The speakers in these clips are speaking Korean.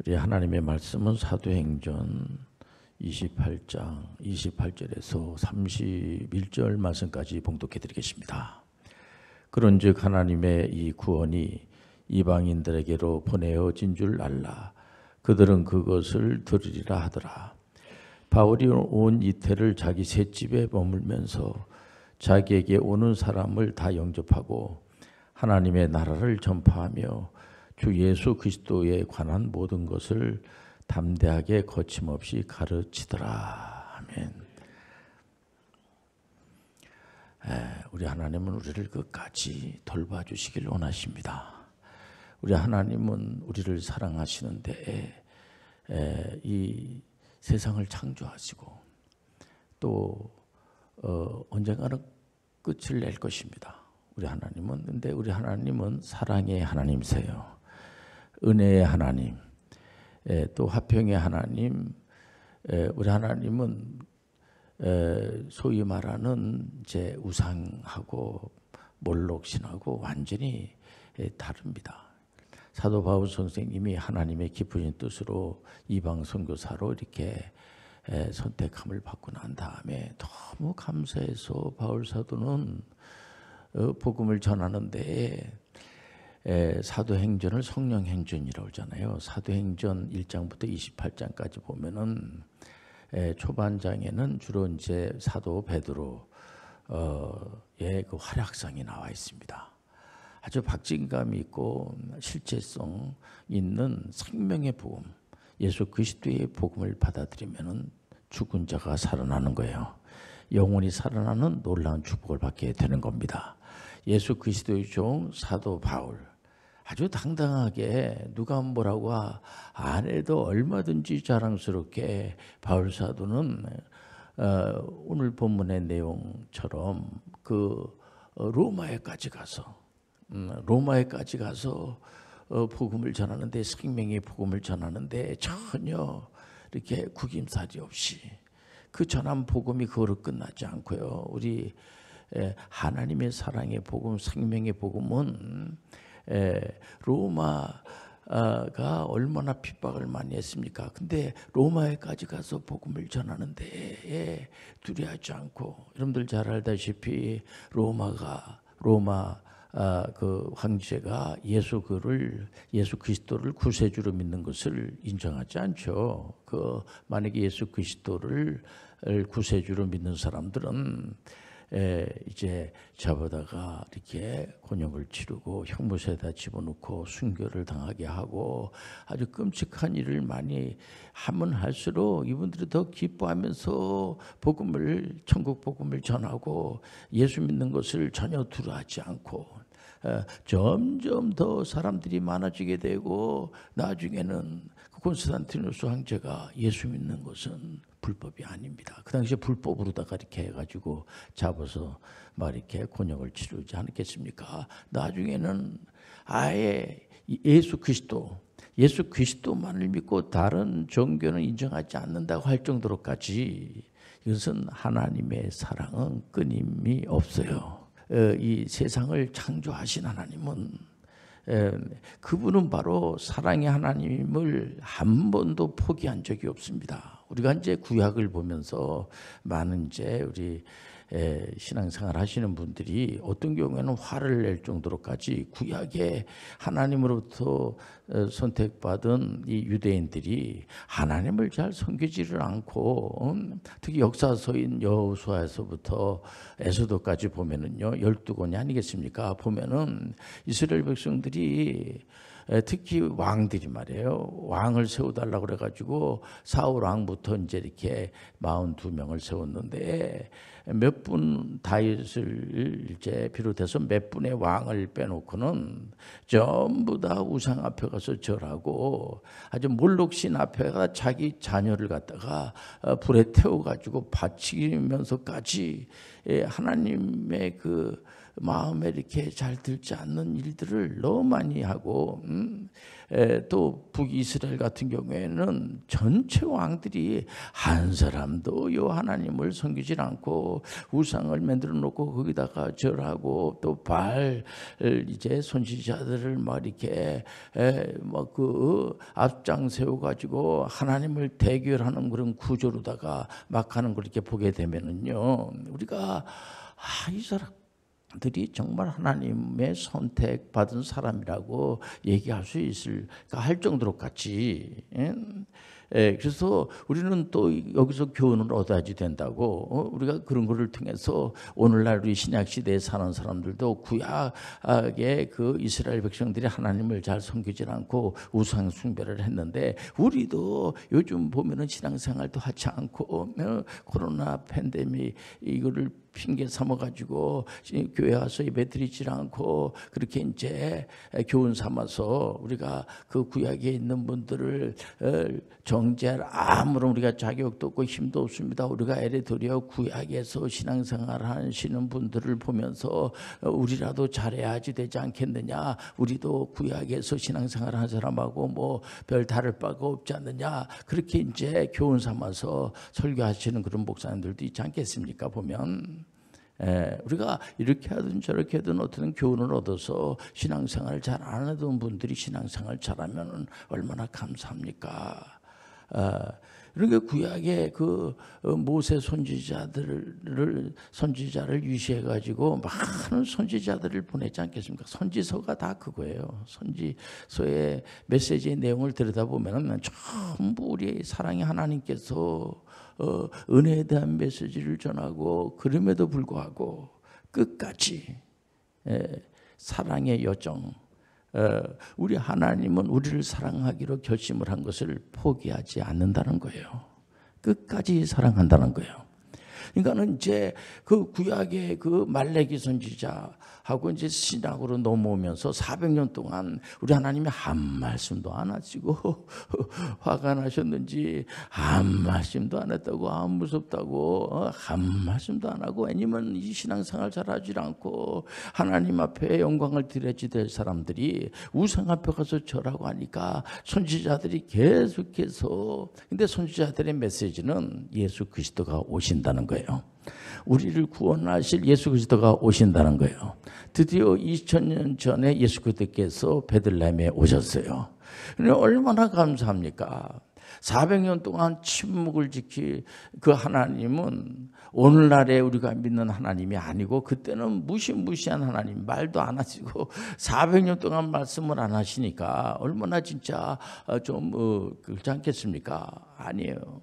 우리 하나님의 말씀은 사도행전 28장 28절에서 31절 말씀까지 봉독해 드리겠습니다. 그런즉 하나님의 이 구원이 이방인들에게로 보내어진 줄 알라. 그들은 그것을 들으리라 하더라. 바울이 온 이태를 자기 셋집에 머물면서 자기에게 오는 사람을 다 영접하고 하나님의 나라를 전파하며 주 예수 그리스도에 관한 모든 것을 담대하게 거침없이 가르치더라. 아멘. 우리 하나님은 우리를 끝까지 돌봐주시길 원하십니다. 우리 하나님은 우리를 사랑하시는데 이 세상을 창조하시고 또 언젠가는 끝을 낼 것입니다. 우리 하나님은. 근데 우리 하나님은 사랑의 하나님이세요. 은혜의 하나님, 또 화평의 하나님. 우리 하나님은 소위 말하는 이제 우상하고 몰록신하고 완전히 다릅니다. 사도 바울 선생님이 하나님의 깊으신 뜻으로 이방 선교사로 이렇게 선택함을 받고 난 다음에 너무 감사해서 바울 사도는 복음을 전하는데 사도행전을 성령행전이라고 하잖아요. 사도행전 1장부터 28장까지 보면은 초반장에는 주로 이제 사도 베드로의 그 활약상이 나와 있습니다. 아주 박진감이 있고 실제성 있는 생명의 복음, 예수 그리스도의 복음을 받아들이면은 죽은 자가 살아나는 거예요. 영혼이 살아나는 놀라운 축복을 받게 되는 겁니다. 예수 그리스도의 종 사도 바울, 아주 당당하게 누가 뭐라고 안 해도 얼마든지 자랑스럽게 바울 사도는 오늘 본문의 내용처럼 그 로마에까지 가서 복음을 전하는데, 생명의 복음을 전하는데 전혀 이렇게 구김살이 없이 그 전한 복음이 그거로 끝나지 않고요. 우리 하나님의 사랑의 복음, 생명의 복음은 로마가 얼마나 핍박을 많이 했습니까? 근데 로마에까지 가서 복음을 전하는데 두려워하지 않고, 여러분들 잘 알다시피 로마 그 황제가 예수 그리스도를 구세주로 믿는 것을 인정하지 않죠. 만약에 예수 그리스도를 구세주로 믿는 사람들은 이제 잡아다가 이렇게 곤욕을 치르고 형무소에다 집어넣고 순교를 당하게 하고 아주 끔찍한 일을 많이 하면 할수록 이분들이 더 기뻐하면서 천국 복음을 전하고 예수 믿는 것을 전혀 두려워하지 않고 점점 더 사람들이 많아지게 되고, 나중에는 콘스탄티누스 황제가 예수 믿는 것은 불법이 아닙니다. 그 당시에 불법으로다가 이렇게 해가지고 잡아서 막 이렇게 곤욕을 치르지 않았겠습니까? 나중에는 아예 예수 그리스도만을 믿고 다른 종교는 인정하지 않는다고 할 정도로까지, 이것은 하나님의 사랑은 끊임이 없어요. 이 세상을 창조하신 하나님은, 그분은 바로 사랑의 하나님을 한 번도 포기한 적이 없습니다. 우리가 이제 구약을 보면서 많은 이제 우리 신앙생활 하시는 분들이 어떤 경우에는 화를 낼 정도로까지 구약에 하나님으로부터 선택받은 이 유대인들이 하나님을 잘 섬기지를 않고, 특히 역사서인 여호수아에서부터 에스더까지 보면은요 12권이 아니겠습니까? 보면은 이스라엘 백성들이 특히 왕들이 말이에요. 왕을 세워달라고 그래가지고 사울 왕부터 이제 이렇게 42명을 세웠는데, 몇 분 다윗을 이제 비롯해서 몇 분의 왕을 빼놓고는 전부 다 우상 앞에 가서 절하고, 아주 몰록신 앞에 가 자기 자녀를 갖다가 불에 태워가지고 바치면서까지 하나님의 그 마음에 이렇게 잘 들지 않는 일들을 너무 많이 하고 또 북이스라엘 같은 경우에는 전체 왕들이 한 사람도 요 하나님을 섬기질 않고 우상을 만들어 놓고 거기다가 절하고 또 바알 이제 선지자들을 막 이렇게 막 그 앞장 세워 가지고 하나님을 대결하는 그런 구조로다가 막 하는 걸 이렇게 보게 되면은요, 우리가 이 사람들이 정말 하나님의 선택받은 사람이라고 얘기할 수 있을까 할 정도로 같이. 그래서 우리는 또 여기서 교훈을 얻어야지 된다고. 우리가 그런 거를 통해서 오늘날 우리 신약 시대에 사는 사람들도 구약의 그 이스라엘 백성들이 하나님을 잘 섬기지 않고 우상 숭배를 했는데, 우리도 요즘 보면은 신앙생활도 하지 않고 코로나 팬데믹 이거를 핑계 삼아가지고 교회 와서 예배 드리지 않고 그렇게 이제 교훈 삼아서 우리가 그 구약에 있는 분들을 정죄할 아무런 우리가 자격도 없고 힘도 없습니다. 우리가 에레도리아 구약에서 신앙생활 하시는 분들을 보면서 우리라도 잘해야지 되지 않겠느냐, 우리도 구약에서 신앙생활 하는 사람하고 뭐 별 다를 바가 없지 않느냐, 그렇게 이제 교훈 삼아서 설교하시는 그런 목사님들도 있지 않겠습니까? 보면 우리가 이렇게 하든 저렇게 하든 어떤 교훈을 얻어서 신앙생활을 잘 안 하던 분들이 신앙생활 잘하면 얼마나 감사합니까? 그러니까 구약의 그 모세 선지자를 유시해 가지고 많은 선지자들을 보냈지 않겠습니까? 선지서가 다 그거예요. 선지서의 메시지의 내용을 들여다보면 전부 우리 사랑의 하나님께서 은혜에 대한 메시지를 전하고, 그럼에도 불구하고 끝까지 사랑의 여정, 우리 하나님은 우리를 사랑하기로 결심을 한 것을 포기하지 않는다는 거예요. 끝까지 사랑한다는 거예요. 그러니까는 이제 그 구약의 그 말레기 선지자하고 이제 신약으로 넘어오면서 400년 동안 우리 하나님이 한 말씀도 안 하시고 화가 나셨는지 한 말씀도 안 했다고, 무섭다고 한 말씀도 안 하고, 왜냐면 이 신앙생활 잘하지 않고 하나님 앞에 영광을 드려야지 될 사람들이 우상 앞에 가서 절하고 하니까 선지자들이 계속해서, 근데 선지자들의 메시지는 예수 그리스도가 오신다는 거예요. 우리를 구원하실 예수 그리스도가 오신다는 거예요. 드디어 2000년 전에 예수 그리스도께서 베들레헴에 오셨어요. 얼마나 감사합니까? 400년 동안 침묵을 지키 그 하나님은 오늘날에 우리가 믿는 하나님이 아니고, 그때는 무시무시한 하나님, 말도 안 하시고 400년 동안 말씀을 안 하시니까 얼마나 진짜 좀 그렇지 않겠습니까? 아니에요.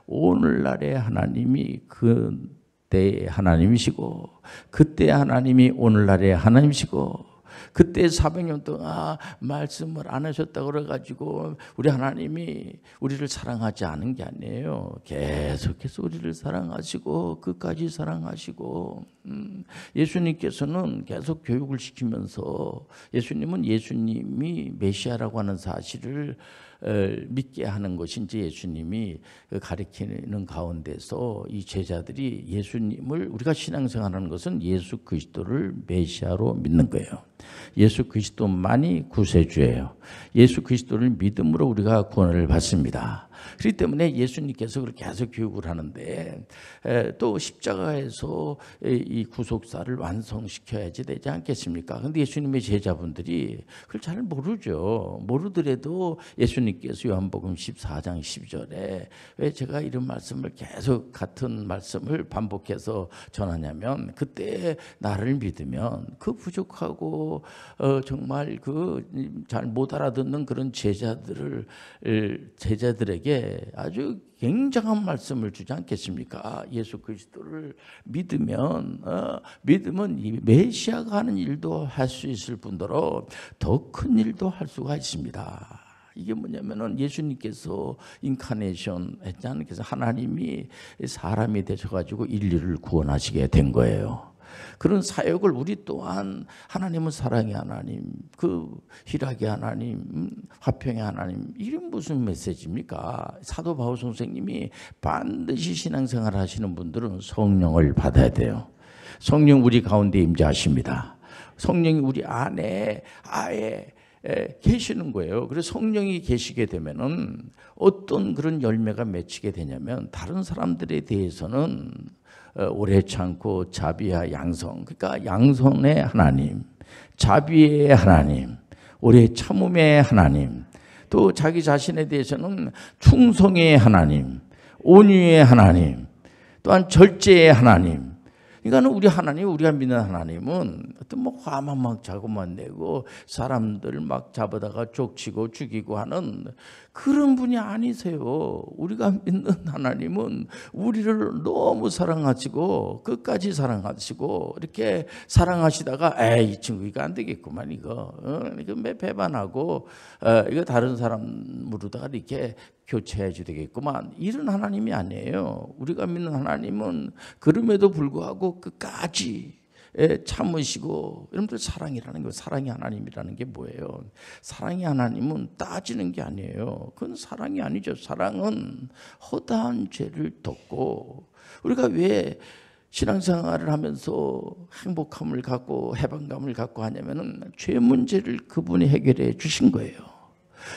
오늘날의 하나님이 그때의 하나님이시고, 그때의 하나님이 오늘날의 하나님이시고, 그때 400년 동안 말씀을 안 하셨다고 그래가지고 우리 하나님이 우리를 사랑하지 않은 게 아니에요. 계속해서 우리를 사랑하시고 끝까지 사랑하시고, 예수님께서는 계속 교육을 시키면서, 예수님이 메시아라고 하는 사실을 믿게 하는 것이 이제 예수님이 가르치는 가운데서 이 제자들이 예수님을, 우리가 신앙생활하는 것은 예수 그리스도를 메시아로 믿는 거예요. 예수 그리스도만이 구세주예요. 예수 그리스도를 믿음으로 우리가 구원을 받습니다. 그렇기 때문에 예수님께서 그렇게 계속 교육을 하는데, 또 십자가에서 이 구속사를 완성시켜야지 되지 않겠습니까? 근데 예수님의 제자분들이 그걸 잘 모르죠. 모르더라도 예수님께서 요한복음 14장 12절에 왜 제가 이런 말씀을 계속 같은 말씀을 반복해서 전하냐면, 그때 나를 믿으면 그 부족하고 정말 그 잘 못 알아듣는 그런 제자들에게 아주 굉장한 말씀을 주지 않겠습니까? 예수 그리스도를 믿으면 이 메시아가 하는 일도 할 수 있을 뿐더러 더 큰 일도 할 수가 있습니다. 이게 뭐냐면은 예수님께서 인카네이션 했잖아요. 그래서 하나님이 사람이 되셔가지고 인류를 구원하시게 된 거예요. 그런 사역을 우리 또한, 하나님은 사랑의 하나님, 그 희락의 하나님, 화평의 하나님, 이런 무슨 메시지입니까? 사도 바울 선생님이 반드시 신앙생활 하시는 분들은 성령을 받아야 돼요. 성령 우리 가운데 임재하십니다. 성령이 우리 안에 아예 계시는 거예요. 그래서 성령이 계시게 되면은 어떤 그런 열매가 맺히게 되냐면 다른 사람들에 대해서는 오래 참고 자비와 양성, 그러니까 양성의 하나님, 자비의 하나님, 오래 참음의 하나님, 또 자기 자신에 대해서는 충성의 하나님, 온유의 하나님, 또한 절제의 하나님. 그러니까 우리 하나님, 우리가 믿는 하나님은 어떤 뭐 화만 막 자고만 내고 사람들 막 잡아다가 족치고 죽이고 하는 그런 분이 아니세요. 우리가 믿는 하나님은 우리를 너무 사랑하시고 끝까지 사랑하시고 이렇게 사랑하시다가 이 친구 이거 안 되겠구만 이거 배반하고 이거 다른 사람으로다가 이렇게 교체해야 되겠구만 이런 하나님이 아니에요. 우리가 믿는 하나님은 그럼에도 불구하고 끝까지 참으시고, 여러분들 사랑이라는 거, 사랑의 하나님이라는 게 뭐예요? 사랑의 하나님은 따지는 게 아니에요. 그건 사랑이 아니죠. 사랑은 허다한 죄를 덮고, 우리가 왜 신앙생활을 하면서 행복함을 갖고 해방감을 갖고 하냐면은 죄 문제를 그분이 해결해 주신 거예요.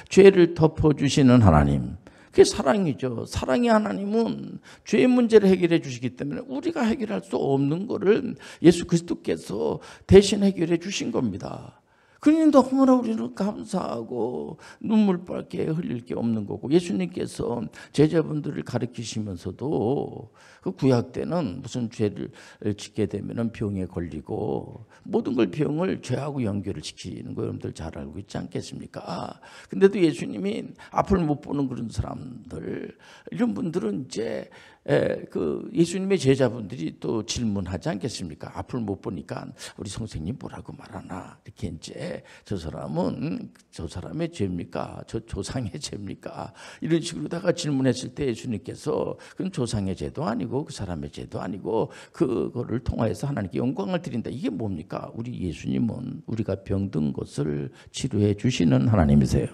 죄를 덮어주시는 하나님, 그게 사랑이죠. 사랑의 하나님은 죄의 문제를 해결해 주시기 때문에 우리가 해결할 수 없는 거를 예수 그리스도께서 대신 해결해 주신 겁니다. 그러니 너무나 우리는 감사하고 눈물밖에 흘릴 게 없는 거고, 예수님께서 제자분들을 가르치시면서도 그 구약 때는 무슨 죄를 짓게 되면 병에 걸리고 모든 걸 병을 죄하고 연결을 시키는 거 여러분들 잘 알고 있지 않겠습니까? 근데도 예수님이 앞을 못 보는 그런 사람들, 이런 분들은 이제 그 예수님의 제자분들이 또 질문하지 않겠습니까? 앞을 못 보니까 우리 선생님 뭐라고 말하나, 이렇게 이제 저 사람은 저 사람의 죄입니까? 저 조상의 죄입니까? 이런 식으로다가 질문했을 때 예수님께서 그건 조상의 죄도 아니고 그 사람의 죄도 아니고 그거를 통하여서 하나님께 영광을 드린다. 이게 뭡니까? 우리 예수님은 우리가 병든 것을 치료해 주시는 하나님이세요.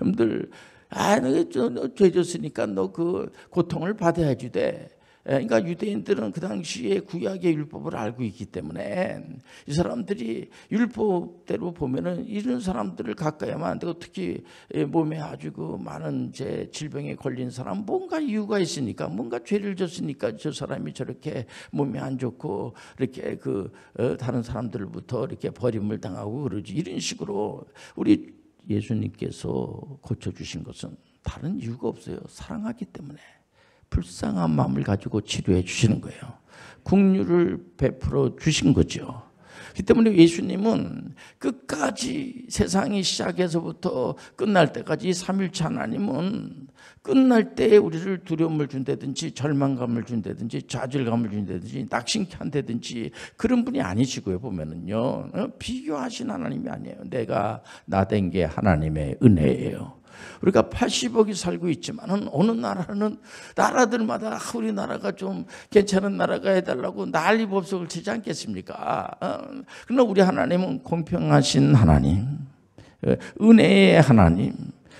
여러분들, 너 죄 졌으니까 너 그 고통을 받아야지 돼. 그러니까 유대인들은 그 당시에 구약의 율법을 알고 있기 때문에 이 사람들이 율법대로 보면은 이런 사람들을 가까이만 안 되고, 특히 몸에 아주 그 많은 질병에 걸린 사람, 뭔가 이유가 있으니까, 뭔가 죄를 졌으니까 저 사람이 저렇게 몸이 안 좋고 이렇게 다른 사람들부터 이렇게 버림을 당하고 그러지. 이런 식으로 우리 예수님께서 고쳐주신 것은 다른 이유가 없어요. 사랑하기 때문에. 불쌍한 마음을 가지고 치료해 주시는 거예요. 긍휼을 베풀어 주신 거죠. 그 때문에 예수님은 끝까지, 세상이 시작해서부터 끝날 때까지 삼일체 하나님은 끝날 때에 우리를 두려움을 준다든지 절망감을 준다든지 좌절감을 준다든지 낙심케 한다든지 그런 분이 아니시고요. 보면은요, 비교하신 하나님이 아니에요. 내가 나된 게 하나님의 은혜예요. 우리가 80억이 살고 있지만은 어느 나라들마다 우리나라가 좀 괜찮은 나라가 해달라고 난리법석을 치지 않겠습니까? 그러나 우리 하나님은 공평하신 하나님, 은혜의 하나님.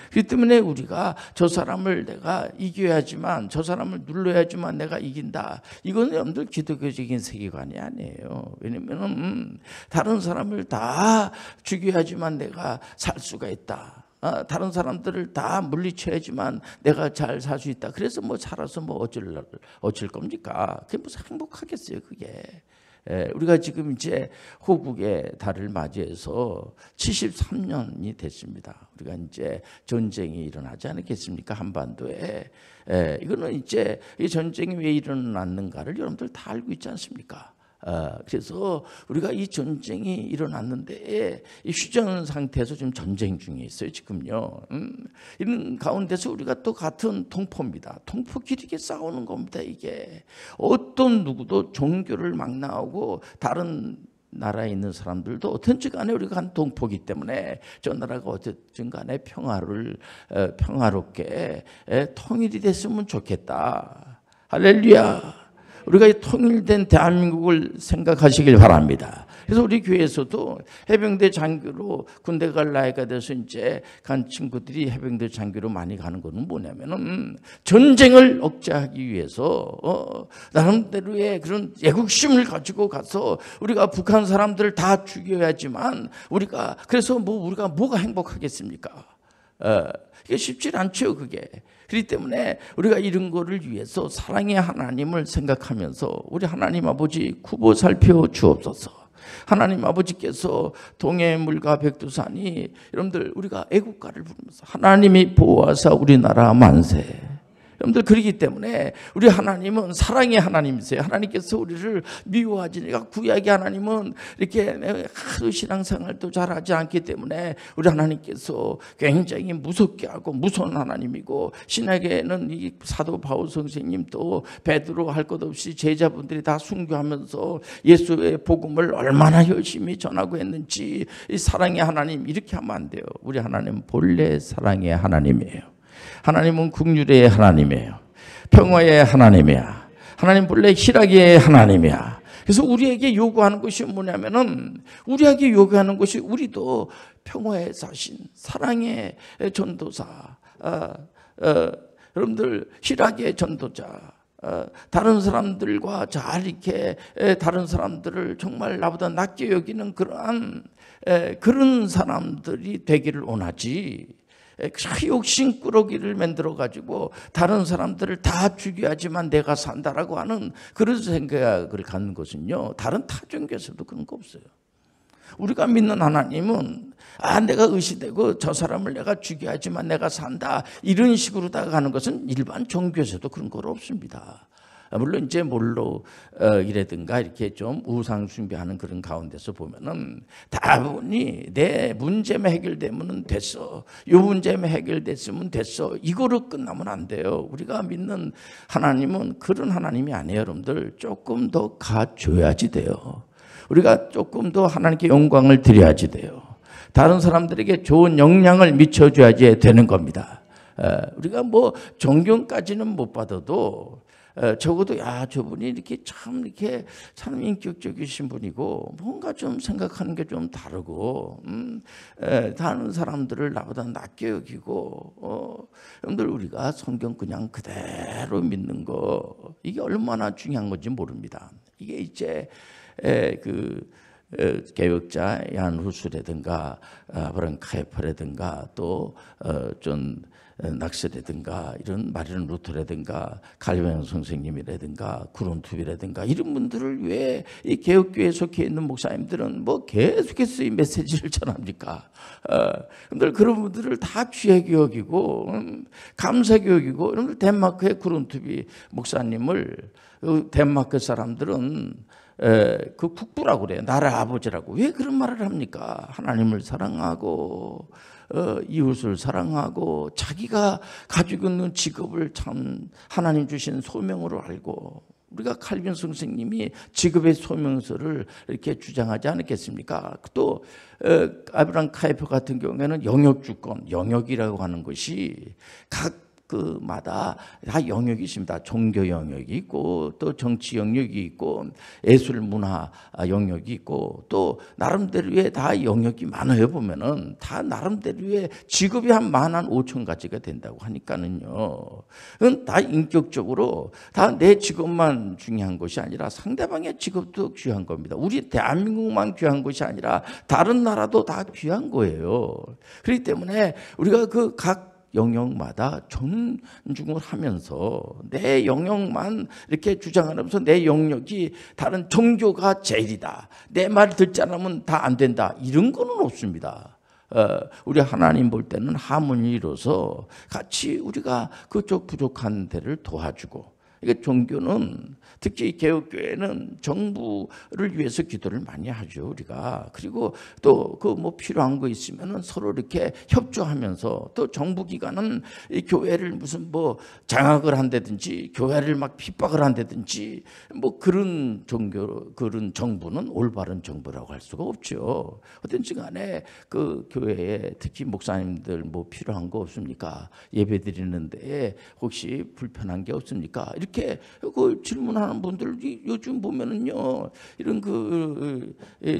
그렇기 때문에 우리가 저 사람을 내가 이겨야지만, 저 사람을 눌러야지만 내가 이긴다. 이건 여러분들 기독교적인 세계관이 아니에요. 왜냐하면 다른 사람을 다 죽여야지만 내가 살 수가 있다. 다른 사람들을 다 물리쳐야지만 내가 잘 살 수 있다. 그래서 뭐 살아서 뭐 어쩔 겁니까? 그게 무슨 행복하겠어요, 그게. 우리가 지금 이제 호국의 달을 맞이해서 73년이 됐습니다. 우리가 이제 전쟁이 일어나지 않겠습니까? 한반도에. 이거는 이제 이 전쟁이 왜 일어났는가를 여러분들 다 알고 있지 않습니까? 그래서 우리가 이 전쟁이 일어났는데 이 휴전 상태에서 지금 전쟁 중에 있어요, 지금요. 이런 가운데서 우리가 또 같은 통포입니다. 통포끼리 싸우는 겁니다, 이게. 어떤 누구도 종교를 막 나오고 다른 나라에 있는 사람들도 어떤지 간에 우리가 한 동포기 때문에 저 나라가 어쨌든 간에 평화롭게 통일이 됐으면 좋겠다. 할렐루야. 우리가 통일된 대한민국을 생각하시길 바랍니다. 그래서 우리 교회에서도 해병대 장교로 군대 갈 나이가 돼서 이제 간 친구들이 해병대 장교로 많이 가는 거는 뭐냐면은 전쟁을 억제하기 위해서 나름대로의 그런 애국심을 가지고 가서 우리가 북한 사람들을 다 죽여야지만 우리가 그래서 우리가 뭐가 행복하겠습니까? 이게 쉽지 않죠, 그게. 그렇기 때문에 우리가 이런 거를 위해서 사랑의 하나님을 생각하면서 우리 하나님 아버지 구보 살펴 주옵소서. 하나님 아버지께서 동해 물과 백두산이 여러분들 우리가 애국가를 부르면서 하나님이 보호하사 우리나라 만세. 여러분들 그러기 때문에 우리 하나님은 사랑의 하나님이세요. 하나님께서 우리를 미워하지니까 구약의 하나님은 이렇게 하도 신앙생활도 잘하지 않기 때문에 우리 하나님께서 굉장히 무섭게 하고 무서운 하나님이고 신약에는 이 사도 바울 선생님도 베드로 할 것 없이 제자분들이 다 순교하면서 예수의 복음을 얼마나 열심히 전하고 했는지 이 사랑의 하나님 이렇게 하면 안 돼요. 우리 하나님은 본래 사랑의 하나님이에요. 하나님은 긍휼의 하나님이에요. 평화의 하나님이야. 하나님 본래 희락의 하나님이야. 그래서 우리에게 요구하는 것이 뭐냐면은 우리에게 요구하는 것이 우리도 평화의 자신, 사랑의 전도사, 여러분들 희락의 전도자. 다른 사람들과 잘 이렇게 다른 사람들을 정말 나보다 낮게 여기는 그런 사람들이 되기를 원하지. 욕심꾸러기를 만들어 가지고 다른 사람들을 다 죽여야지만 내가 산다라고 하는 그런 생각을 갖는 것은요, 다른 타종교에서도 그런 거 없어요. 우리가 믿는 하나님은 내가 의시되고 저 사람을 내가 죽여야지만 내가 산다 이런 식으로 다가가는 것은 일반 종교에서도 그런 거 없습니다. 물론 이제 뭘로 이라든가 이렇게 좀 우상 숭배하는 그런 가운데서 보면은 다분히 내 문제만 해결되면 됐어. 이 문제만 해결됐으면 됐어. 이거로 끝나면 안 돼요. 우리가 믿는 하나님은 그런 하나님이 아니에요. 여러분들 조금 더 가줘야지 돼요. 우리가 조금 더 하나님께 영광을 드려야지 돼요. 다른 사람들에게 좋은 영향을 미쳐줘야지 되는 겁니다. 우리가 뭐 존경까지는 못 받아도 적어도 저분이 이렇게 참 인격적이신 분이고 뭔가 좀 생각하는 게 좀 다르고 다른 사람들을 나보다 낮게 여기고 여러분들 우리가 성경 그냥 그대로 믿는 거 이게 얼마나 중요한 건지 모릅니다. 이게 이제 개혁자 얀 후스라든가 아브라함 카이퍼라든가 또 존 낙스라든가 이런 마르틴 루터라든가 칼빈 선생님이라든가 구론투비라든가 이런 분들을 왜 이 개혁교회에 속해 있는 목사님들은 뭐 계속해서 이 메시지를 전합니까? 여러분들 그런 분들을 다 귀하게 여기고 감사하게 여기고 여러분들 덴마크의 구론투비 목사님을 덴마크 사람들은 그 국부라고 그래요. 나라 아버지라고. 왜 그런 말을 합니까? 하나님을 사랑하고 이웃을 사랑하고 자기가 가지고 있는 직업을 참 하나님 주신 소명으로 알고 우리가 칼빈 선생님이 직업의 소명서를 이렇게 주장하지 않았겠습니까? 또 아브라함 카이퍼 같은 경우에는 영역주권, 영역이라고 하는 것이 각 그마다 다 영역이 있습니다. 종교 영역이 있고 또 정치 영역이 있고 예술 문화 영역이 있고 또 나름대로의 다 영역이 많아요. 보면은 다 나름대로의 직업이 한 15,000가지가 된다고 하니까는요. 그건 다 인격적으로 다 내 직업만 중요한 것이 아니라 상대방의 직업도 귀한 겁니다. 우리 대한민국만 귀한 것이 아니라 다른 나라도 다 귀한 거예요. 그렇기 때문에 우리가 그 각 영역마다 존중을 하면서 내 영역만 이렇게 주장하면서 내 영역이 다른 종교가 제일이다. 내 말 듣지 않으면 다 안 된다. 이런 거는 없습니다. 우리 하나님 볼 때는 하모니 이뤄서 같이 우리가 그쪽 부족한 데를 도와주고 이게 종교는 특히 개혁교회는 정부를 위해서 기도를 많이 하죠 우리가. 그리고 또 그 뭐 필요한 거 있으면은 서로 이렇게 협조하면서 또 정부기관은 이 교회를 무슨 뭐 장악을 한다든지 교회를 막 핍박을 한다든지 뭐 그런 종교 그런 정부는 올바른 정부라고 할 수가 없죠. 어떤지 간에 그 교회에 특히 목사님들 뭐 필요한 거 없습니까? 예배 드리는데 혹시 불편한 게 없습니까? 이렇게 이렇게 그 질문하는 분들이 요즘 보면은요, 이런 그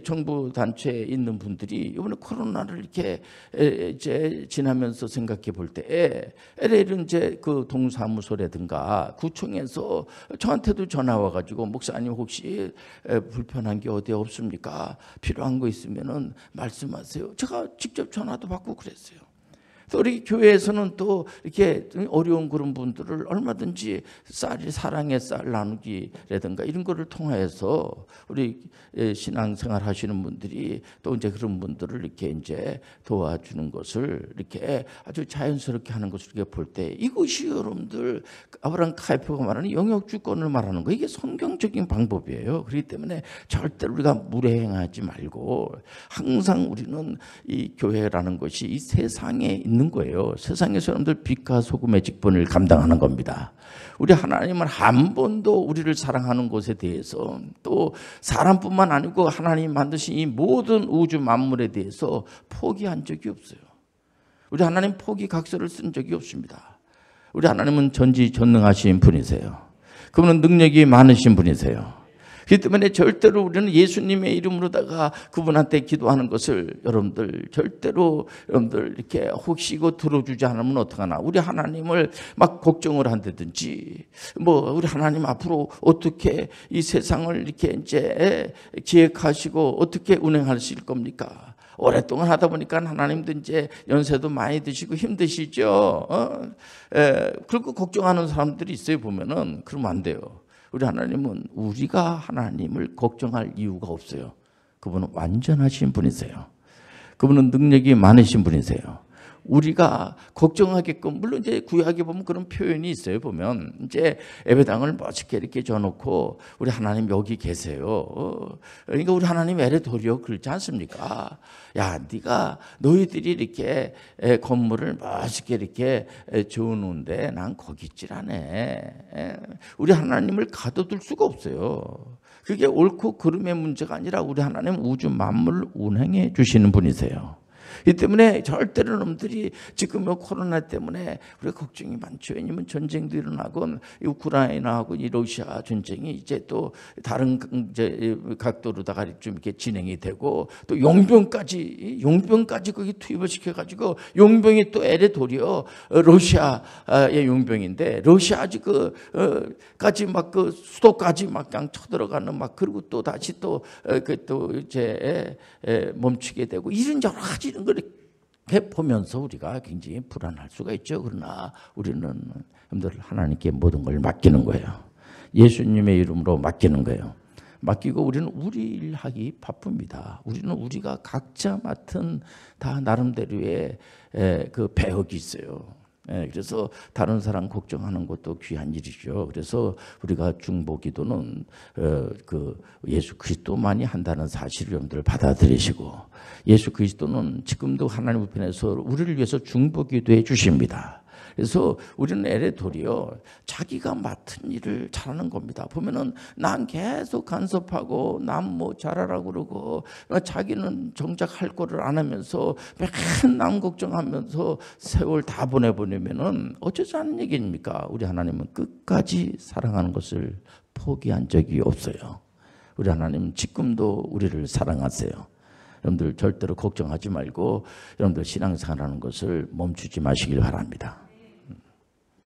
정부 단체에 있는 분들이 이번에 코로나를 이렇게 이제 지나면서 생각해 볼 때에 이런 이제 그 동사무소라든가 구청에서 저한테도 전화 와가지고 목사님 혹시 불편한 게 어디 없습니까? 필요한 거 있으면은 말씀하세요. 제가 직접 전화도 받고 그랬어요. 또 우리 교회에서는 또 이렇게 어려운 그런 분들을 얼마든지 사랑의 쌀 나누기라든가 이런 거를 통해서 우리 신앙생활 하시는 분들이 또 이제 그런 분들을 이렇게 이제 도와주는 것을 이렇게 아주 자연스럽게 하는 것을 이렇게 볼 때 이것이 여러분들 아브라함 카이퍼가 말하는 영역주권을 말하는 거, 이게 성경적인 방법이에요. 그렇기 때문에 절대로 우리가 무례행하지 말고 항상 우리는 이 교회라는 것이 이 세상에 있는 거예요. 세상의 사람들 빛과 소금의 직분을 감당하는 겁니다. 우리 하나님은 한 번도 우리를 사랑하는 것에 대해서, 또 사람뿐만 아니고 하나님 만드신 이 모든 우주 만물에 대해서 포기한 적이 없어요. 우리 하나님 포기각서를 쓴 적이 없습니다. 우리 하나님은 전지전능하신 분이세요. 그분은 능력이 많으신 분이세요. 그렇기 때문에 절대로 우리는 예수님의 이름으로다가 그분한테 기도하는 것을 여러분들 절대로 여러분들 이렇게 혹시 이거 들어주지 않으면 어떡하나, 우리 하나님을 막 걱정을 한다든지 뭐 우리 하나님 앞으로 어떻게 이 세상을 이렇게 이제 기획하시고 어떻게 운행하실 겁니까? 오랫동안 하다 보니까 하나님도 이제 연세도 많이 드시고 힘드시죠. 그리고 걱정하는 사람들이 있어요. 보면은 그러면 안 돼요. 우리 하나님은 우리가 하나님을 걱정할 이유가 없어요. 그분은 완전하신 분이세요. 그분은 능력이 많으신 분이세요. 우리가 걱정하게끔, 물론 이제 구약에 보면 그런 표현이 있어요. 보면 이제 예배당을 멋있게 이렇게 줘놓고 우리 하나님 여기 계세요. 그러니까 우리 하나님 에레도리오 그렇지 않습니까? 야, 네가 너희들이 이렇게 건물을 멋있게 이렇게 줘놓는데 난 거기 있질 않아. 우리 하나님을 가둬둘 수가 없어요. 그게 옳고 그름의 문제가 아니라 우리 하나님 우주 만물을 운행해 주시는 분이세요. 이 때문에 절대로 놈들이 지금 코로나 때문에 우리가 걱정이 많죠. 왜냐면 전쟁도 일어나고 우크라이나하고 이 러시아 전쟁이 이제 또 다른 이제 각도로다가 좀 이렇게 진행이 되고, 또 용병까지 거기 투입을 시켜가지고, 용병이 또 에레도리오 러시아의 용병인데 러시아지 까지 막 그 수도까지 막 그냥 쳐들어가는 막, 그리고 또 다시 또 이제 멈추게 되고, 이런 여러 가지 이런 걸 보면서 우리가 굉장히 불안할 수가 있죠. 그러나 우리는 여러분들 하나님께 모든 걸 맡기는 거예요. 예수님의 이름으로 맡기는 거예요. 맡기고 우리는 우리 일 하기 바쁩니다. 우리는 우리가 각자 맡은 다 나름대로의 그 배역이 있어요. 그래서 다른 사람 걱정하는 것도 귀한 일이죠. 그래서 우리가 중보기도는 그 예수 그리스도만이 한다는 사실을 여러분들 받아들이시고, 예수 그리스도는 지금도 하나님 우편에서 우리를 위해서 중보기도해 주십니다. 그래서 우리는 에레도리오 자기가 맡은 일을 잘하는 겁니다. 보면은 난 계속 간섭하고 난 뭐 잘하라고 그러고, 자기는 정작 할 거를 안 하면서 맨 남 걱정하면서 세월 다 보내보내면은 어쩌자는 얘기입니까? 우리 하나님은 끝까지 사랑하는 것을 포기한 적이 없어요. 우리 하나님은 지금도 우리를 사랑하세요. 여러분들 절대로 걱정하지 말고 여러분들 신앙생활하는 것을 멈추지 마시길 바랍니다.